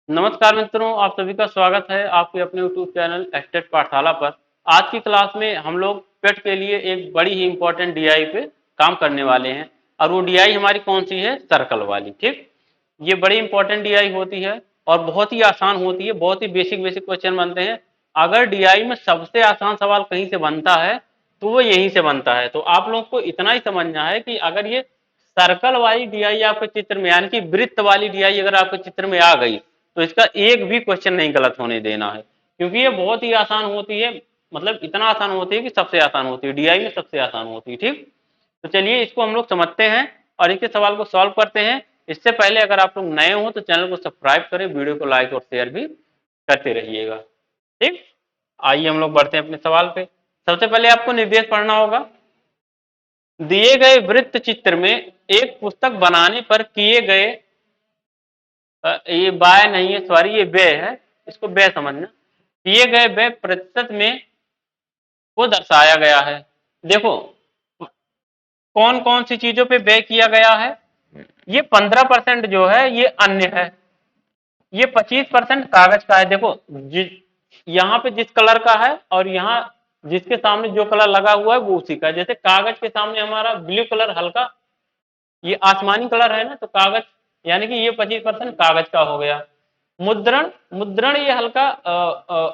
नमस्कार मित्रों, आप सभी का स्वागत है आपके अपने YouTube चैनल एस्टेट पाठशाला पर। आज की क्लास में हम लोग पेट के लिए एक बड़ी ही इंपॉर्टेंट डीआई पे काम करने वाले हैं और वो डीआई हमारी कौन सी है? सर्कल वाली। ठीक, ये बड़ी इंपॉर्टेंट डीआई होती है और बहुत ही आसान होती है, बहुत ही बेसिक बेसिक क्वेश्चन बनते हैं। अगर डीआई में सबसे आसान सवाल कहीं से बनता है तो वो यहीं से बनता है। तो आप लोग को इतना ही समझना है कि अगर ये सर्कल वाली डीआई आपके चित्र में यानी कि वृत्त वाली डीआई अगर आपके चित्र में आ गई तो इसका एक भी क्वेश्चन नहीं गलत होने देना है, क्योंकि ये बहुत ही आसान होती है। मतलब इतना आसान होती है कि सबसे आसान होती है, डीआई में सबसे आसान होती है। ठीक, तो चलिए इसको हम लोग समझते हैं और इसके सवाल को सॉल्व करते हैं। इससे पहले अगर आप लोग नए हो तो चैनल को सब्सक्राइब करें, वीडियो को लाइक और शेयर भी करते रहिएगा। ठीक, आइए हम लोग बढ़ते हैं अपने सवाल पे। सबसे पहले आपको निर्देश पढ़ना होगा। दिए गए वृत्त चित्र में एक पुस्तक बनाने पर किए गए, ये बाय नहीं है, सॉरी ये व्यय है, इसको व्यय समझना। किए गए व्यय प्रतिशत में को दर्शाया गया है। देखो कौन कौन सी चीजों पे व्यय किया गया है। ये 15% जो है ये अन्य है, ये 25% कागज का है। देखो यहाँ पे जिस कलर का है और यहाँ जिसके सामने जो कलर लगा हुआ है वो उसी का है। जैसे कागज के सामने हमारा ब्लू कलर हल्का ये आसमानी कलर है ना, तो कागज यानी कि ये 25% कागज का हो गया। मुद्रण मुद्रण ये हल्का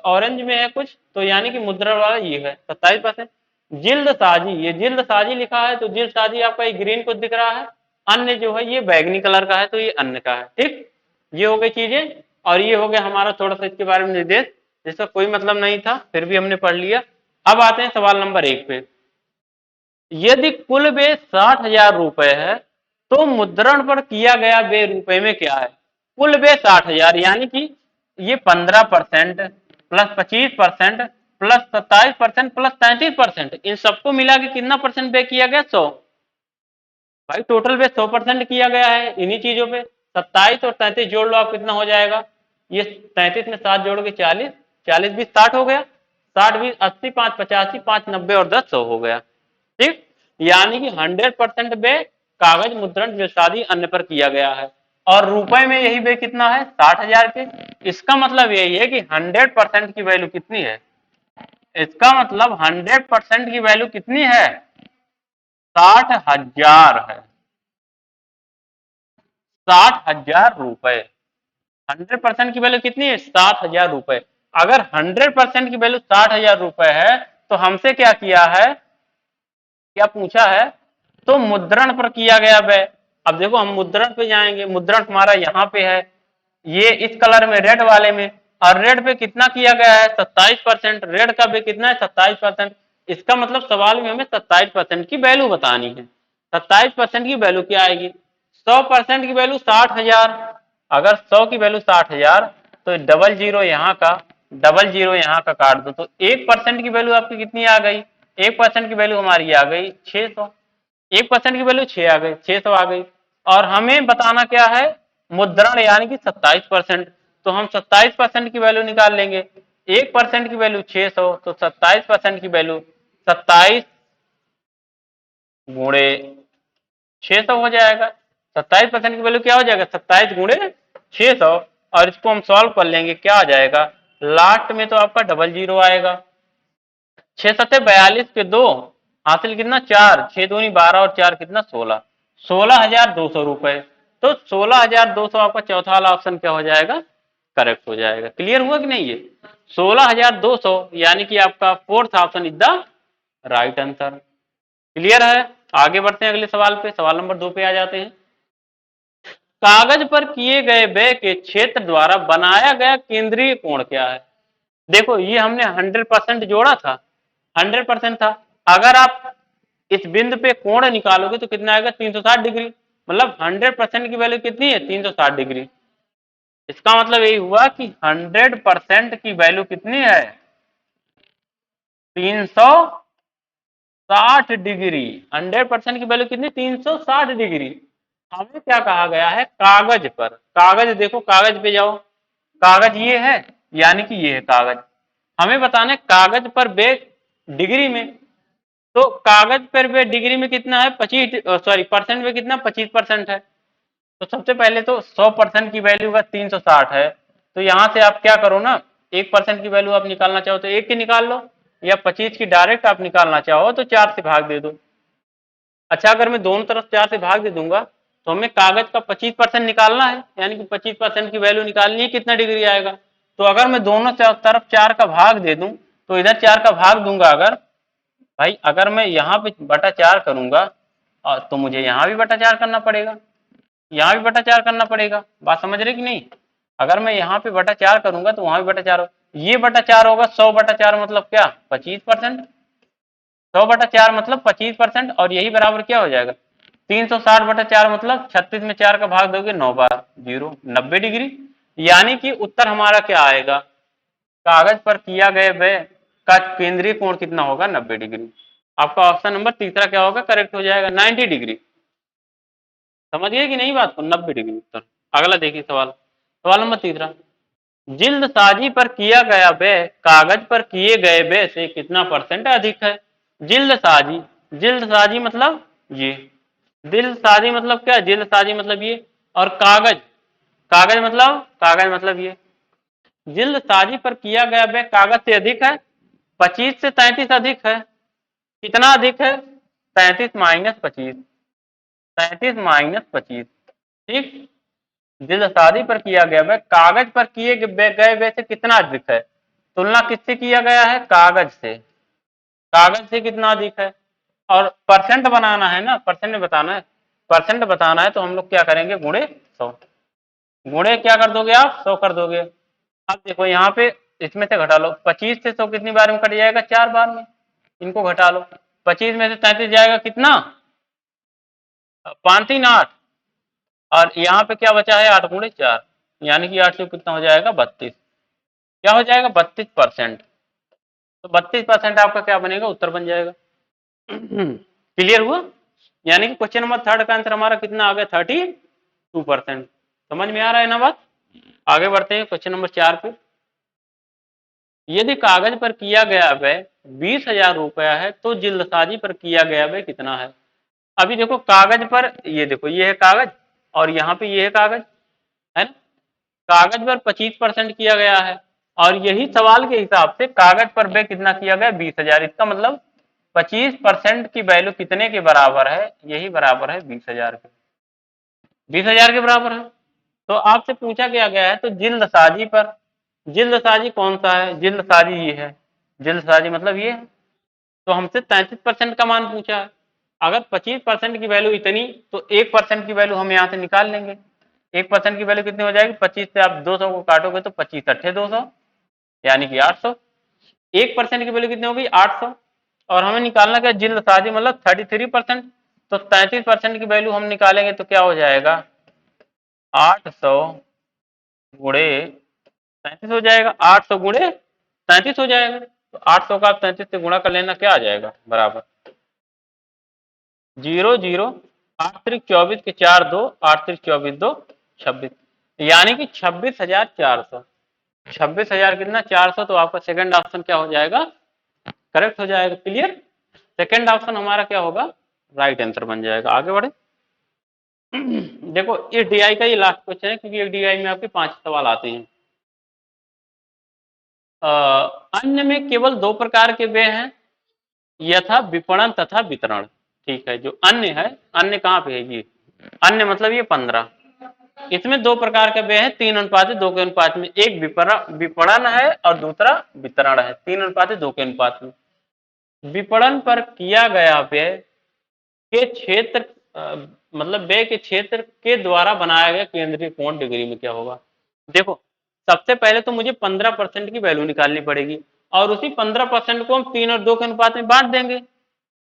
ऑरेंज में है कुछ, तो यानी कि मुद्रण वाला ये है 27%। जिल्द साजी, ये जिल्द साजी लिखा है तो जिल्द साजी आपका ये ग्रीन कुछ दिख रहा है। अन्य जो है ये बैगनी कलर का है तो ये अन्य का है। ठीक, ये हो गई चीजें और ये हो गया हमारा थोड़ा सा इसके बारे में निर्देश जिसका कोई मतलब नहीं था फिर भी हमने पढ़ लिया। अब आते हैं सवाल नंबर 1 पे। यदि कुल व्यय 60,000 रुपए है तो मुद्रण पर किया गया व्यय रुपए में क्या है? कुल व्यय 60,000 यानी कि ये 15% प्लस 25% प्लस 27% प्लस 33%, इन सबको मिला के कितना परसेंट व्यय किया गया? 100। भाई टोटल व्यय 100% किया गया है इन्हीं चीजों पे। 27 और 33 जोड़ लो आप, कितना हो जाएगा? ये 33 में 7 जोड़ के 40, 40 20 60 हो गया। 60 20 80, 5 85, 5 90 और 10 100 हो गया। ठीक, यानी कि 100% व्यय कागज मुद्रण व्यवसायी अन्य पर किया गया है और रुपए में यही व्यय कितना है? 60,000 के। इसका मतलब यही है कि 100% की वैल्यू कितनी है? इसका मतलब 100% की वैल्यू कितनी है? 60,000 है। 60,000 रुपए। 100% की वैल्यू कितनी है? 60,000 रुपए। अगर 100% की वैल्यू 60,000 रुपए है तो हमसे क्या किया है, क्या पूछा है? तो मुद्रण पर किया गया व्यय। अब देखो हम मुद्रण पे जाएंगे, मुद्रण हमारा यहाँ पे है, ये इस कलर में रेड वाले में, और रेड पे कितना किया गया है? 27%। रेड का व्यय कितना है? 27%। इसका मतलब सवाल में हमें 27% की वैल्यू बतानी है। 27% की वैल्यू क्या आएगी? 100% की वैल्यू 60,000। अगर 100 की वैल्यू 60,000 तो डबल जीरो यहाँ का, डबल जीरो यहाँ का काट दो तो 1% की वैल्यू आपकी कितनी आ गई? 1% की वैल्यू हमारी आ गई 600। 1% की वैल्यू 6 आ गई, 600 आ गई। और हमें बताना क्या है? मुद्रण यानी कि 27%। तो हम 27% की वैल्यू निकाल लेंगे। 1% की वैल्यू 600, तो 27% की वैल्यू 27 गुणे 600 हो जाएगा। 27% की वैल्यू क्या हो जाएगा? 27 गुणे 600। और इसको हम सॉल्व कर लेंगे, क्या आ जाएगा? लास्ट में तो आपका डबल जीरो आएगा। 6 सत्ते 42 के 2 हासिल कितना? 4, 6 दूनी 12 और 4 कितना? 16। 16,200 रुपए। तो 16,200 आपका चौथा वाला ऑप्शन क्या हो जाएगा? करेक्ट हो जाएगा। क्लियर हुआ कि नहीं? ये 16,200 यानी कि आपका fourth option is the right answer. Clear है? आगे बढ़ते हैं अगले सवाल पे। सवाल नंबर 2 पे आ जाते हैं। कागज पर किए गए व्यय के क्षेत्र द्वारा बनाया गया केंद्रीय कोण क्या है? देखो ये हमने 100% जोड़ा था, 100% था। अगर आप इस बिंदु पे कोण निकालोगे तो कितना आएगा? 360 डिग्री। मतलब 100% की वैल्यू कितनी है? 360 डिग्री। इसका मतलब यही हुआ कि 100% की वैल्यू कितनी है? 360 डिग्री। 100% की वैल्यू कितनी? 360 डिग्री। हमें क्या कहा गया है? कागज पर। कागज देखो, कागज पे जाओ, कागज ये है यानी कि ये है कागज। हमें बताना है कागज पर वेग डिग्री में। तो कागज पर वेग डिग्री में कितना है? 25, सॉरी परसेंट में कितना? 25% है। तो सबसे पहले तो 100% की वैल्यू का 360 है, तो यहाँ से आप क्या करो ना, 1% की वैल्यू आप निकालना चाहो तो 1 की निकाल लो, या 25 की डायरेक्ट आप निकालना चाहो तो 4 से भाग दे दो। अच्छा, अगर मैं दोनों तरफ 4 से भाग दे दूंगा तो हमें कागज का 25% निकालना है, यानी कि 25% की वैल्यू निकालनी है, कितना डिग्री आएगा। तो अगर मैं दोनों तरफ 4 का भाग दे दूं तो इधर 4 का भाग दूंगा, अगर भाई अगर मैं यहाँ पे बटा 4 करूंगा तो मुझे यहाँ भी बटा 4 करना पड़ेगा, यहाँ भी बटा 4 करना पड़ेगा। बात समझ रहे कि नहीं। अगर मैं यहाँ पे बटा 4 करूंगा तो वहां भी बटा 4 ये बटा 4 होगा। 100 बटा 4 मतलब क्या, 25%। 100 बटा 4 मतलब 25%, और यही बराबर क्या हो जाएगा, 360 बटा 4 मतलब 36 में 4 का भाग दोगे 9 बार 0, 90 डिग्री। यानी कि उत्तर हमारा क्या आएगा, कागज पर किया गया व्यय का केंद्रीय कोण कितना होगा, 90 डिग्री। आपका ऑप्शन नंबर तीसरा क्या होगा, करेक्ट हो जाएगा, 90 डिग्री। समझ गए कि नहीं बात को, 90 डिग्री उत्तर। अगला देखिए सवाल, सवाल नंबर तीसरा, जिल्दसाजी पर किया गया व्यय कागज पर किए गए व्यय से कितना परसेंट अधिक है। जिल्दसाजी, जिल्दसाजी मतलब ये, दिलसाजी मतलब क्या, जिल्दसाजी मतलब ये, और कागज, कागज मतलब ये। जिल्दसाजी पर किया गया व्यय कागज से अधिक है, 25 से 33 अधिक है। कितना अधिक है, 33 माइनस 25, 33 माइनस 25, ठीक। जिल्दसाजी पर किया गया व्यय कागज पर किए गए व्यय से कितना अधिक है, तुलना किससे किया गया है, कागज से, कागज से कितना अधिक है। और परसेंट बनाना है ना, परसेंट बताना है, परसेंट बताना है तो हम लोग क्या करेंगे, गुणे 100, गुणे क्या कर दोगे आप, 100 कर दोगे। अब देखो यहाँ पे इसमें से घटा लो, 25 से 100 कितनी बार में कट जाएगा, 4 बार में। इनको घटा लो, 25 में से 33 जाएगा कितना, 5 3 8, और यहाँ पे क्या बचा है, 8 गुणे 4, यानी कि 8 से कितना हो जाएगा, 32। क्या हो जाएगा, 32%। तो 32% आपका क्या बनेगा, उत्तर बन जाएगा। क्लियर हुआ। यानी कि क्वेश्चन नंबर थर्ड का आंसर हमारा कितना आ गया, 32%। समझ में आ रहा है ना बात। आगे बढ़ते हैं क्वेश्चन नंबर 4 पे। यदि कागज पर किया गया व्यय 20,000 रुपया है तो जिल्दसाजी पर किया गया व्यय कितना है। अभी देखो कागज पर, ये देखो ये है कागज और यहाँ पे ये है कागज, है ना। कागज पर 25% किया गया है, और यही सवाल के हिसाब से कागज पर व्यय कितना किया गया, 20,000। इसका मतलब 25% की वैल्यू कितने के बराबर है, यही बराबर है 20,000 के, 20,000 के बराबर है। तो आपसे पूछा गया है तो जिल्दसाजी पर, जिल्दसाजी कौन सा है, जिल्दसाजी ये है, जिल्दसाजी मतलब ये है। तो हमसे 33% का मान पूछा है। अगर 25% की वैल्यू इतनी, तो 1% की वैल्यू हम यहाँ से निकाल लेंगे। 1% की वैल्यू कितनी हो जाएगी, 25 से आप 200 को काटोगे तो 25 अट्ठे 200, यानी कि 800। 1% की वैल्यू कितनी होगी, 800। और हमें निकालना क्या, जिल्दसाजी मतलब 33%। तो 33% की वैल्यू हम निकालेंगे तो क्या हो जाएगा, 800 गुणे 33 हो जाएगा, 800 गुणे 33 हो जाएगा। तो 800 का आप 33 से गुणा कर लेना, क्या आ जाएगा, बराबर 0 0, 8 त्रिक 24 के 4 2, 8 त्रिक 24 2 26, यानी कि 26,400। 26,000 कितना, 400। तो आपका सेकंड ऑप्शन क्या हो जाएगा, करेक्ट हो जाएगा। क्लियर, सेकंड ऑप्शन हमारा क्या होगा, राइट आंसर बन जाएगा। आगे बढ़े। देखो ये डीआई का ये लास्ट क्वेश्चन है, क्योंकि एक डीआई में आपके 5 सवाल आते हैं। अन्य में केवल 2 प्रकार के व्यय हैं, यथा विपणन तथा वितरण। ठीक है, जो अन्य है, अन्य कहाँ पे है, ये अन्य मतलब ये 15। इसमें 2 प्रकार के व्यय हैं, 3:2 के अनुपात में। एक विपणन है और दूसरा वितरण है, 3:2 के अनुपात में। विपणन पर किया गया व्यय के क्षेत्र, मतलब व्यय के क्षेत्र के द्वारा बनाया गया केंद्रीय कोण डिग्री में क्या होगा। देखो सबसे पहले तो मुझे 15% की वैल्यू निकालनी पड़ेगी, और उसी 15% को हम 3 और 2 के अनुपात में बांट देंगे।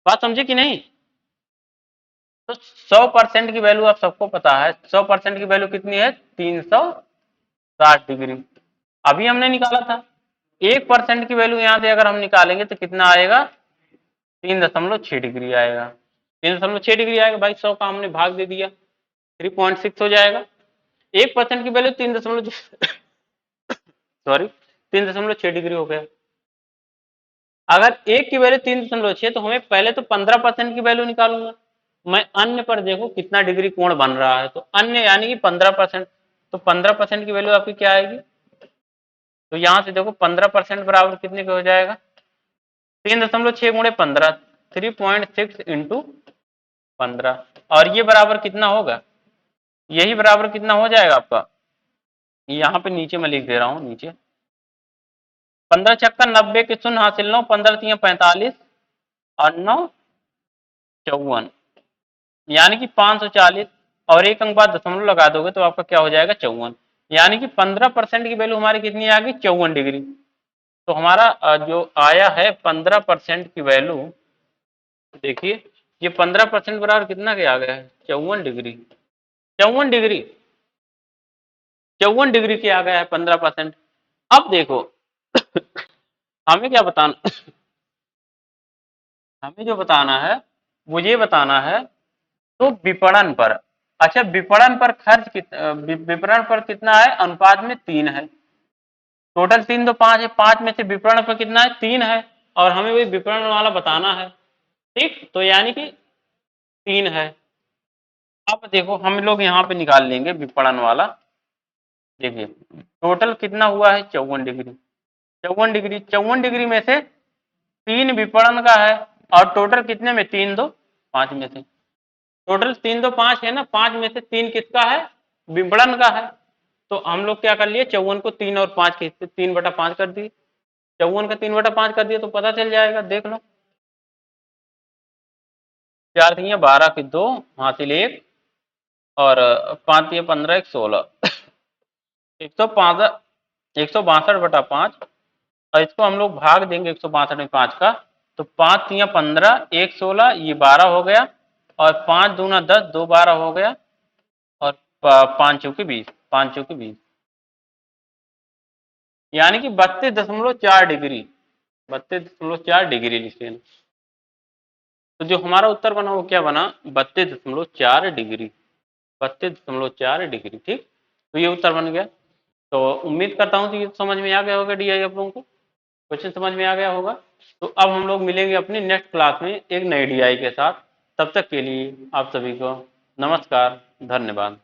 बात समझे कि नहीं। तो 100% की वैल्यू आप सबको पता है, 100% की वैल्यू कितनी है, 360 डिग्री। अभी हमने निकाला था। 1% की वैल्यू यहां से अगर हम निकालेंगे तो कितना आएगा, 3.6 डिग्री आएगा। 3.6 डिग्री आएगा भाई, 100 का हमने भाग दे दिया, 3.6 हो जाएगा। 1% की वैल्यू 3.6 डिग्री हो गया। अगर एक की वैल्यू 3.6, तो हमें पहले तो 15% की वैल्यू निकालूंगा मैं। अन्य पर देखो कितना डिग्री कोण बन रहा है, तो अन्य यानी कि 15%। तो 15% की वैल्यू आपकी क्या आएगी, तो यहाँ से देखो 15% बराबर कितने का हो जाएगा, 3.6 गुणे 15, 3.6 इंटू 15। और ये बराबर कितना होगा, यही बराबर कितना हो जाएगा आपका, यहाँ पे नीचे मैं लिख दे रहा हूँ, नीचे 15 छक्का 90 के शून्य हासिल 9, 15 तिया 45 और 9 54, यानी कि 540, और एक अंक बाद दशमलव लगा दोगे तो आपका क्या हो जाएगा 54, यानी कि 15% की वैल्यू हमारी कितनी आ गई 54 डिग्री। तो हमारा जो आया है 15% की वैल्यू, देखिए ये 15% बराबर कितना के आ गया है 54 डिग्री, 54 डिग्री, 54 डिग्री के आ गया है 15%। अब देखो हमें क्या बताना, हमें जो बताना है वो ये बताना है, तो विपणन पर, अच्छा विपणन पर खर्च विपणन पर कितना है, अनुपात में 3 है, टोटल 3 तो 5 है, 5 में से विपणन पर कितना है 3 है, और हमें वही विपणन वाला बताना है, ठीक, तो यानी कि 3 है। अब देखो हम लोग यहाँ पे निकाल लेंगे विपणन वाला, देखिए टोटल कितना हुआ है 54 डिग्री, 54 डिग्री, 54 डिग्री में से 3 विपणन का है, और टोटल कितने में 3 2 5 में से, टोटल 3 2 5 है ना, 5 में से 3 किसका है, विपणन का है। तो हम लोग क्या कर लिए 54 को 3 और 5 के हिस्से 3/5 कर दिए, 54 का 3/5 कर दिए तो पता चल जाएगा, देख लो 4 तिया 12 के 2 हासिल 1, और 5 तिया 15 1 16, 162/5, और इसको हम लोग भाग देंगे 162 में 5 का, तो 5 तिया 15 1 16, ये 12 हो गया, और 5 दूना 10 2 12 हो गया, और 5 चौके 20, 5 चौके 20, यानी कि 32.4 डिग्री, 32.4 डिग्री लिख लेना। तो जो हमारा उत्तर बना वो क्या बना, 32.4 डिग्री, 32.4 डिग्री, ठीक, तो ये उत्तर बन गया। तो उम्मीद करता हूँ कि ये समझ में आ गया होगा, डीआई आप लोगों को क्वेश्चन समझ में आ गया होगा। तो अब हम लोग मिलेंगे अपनी नेक्स्ट क्लास में एक नई डीआई के साथ, तब तक के लिए आप सभी को नमस्कार, धन्यवाद।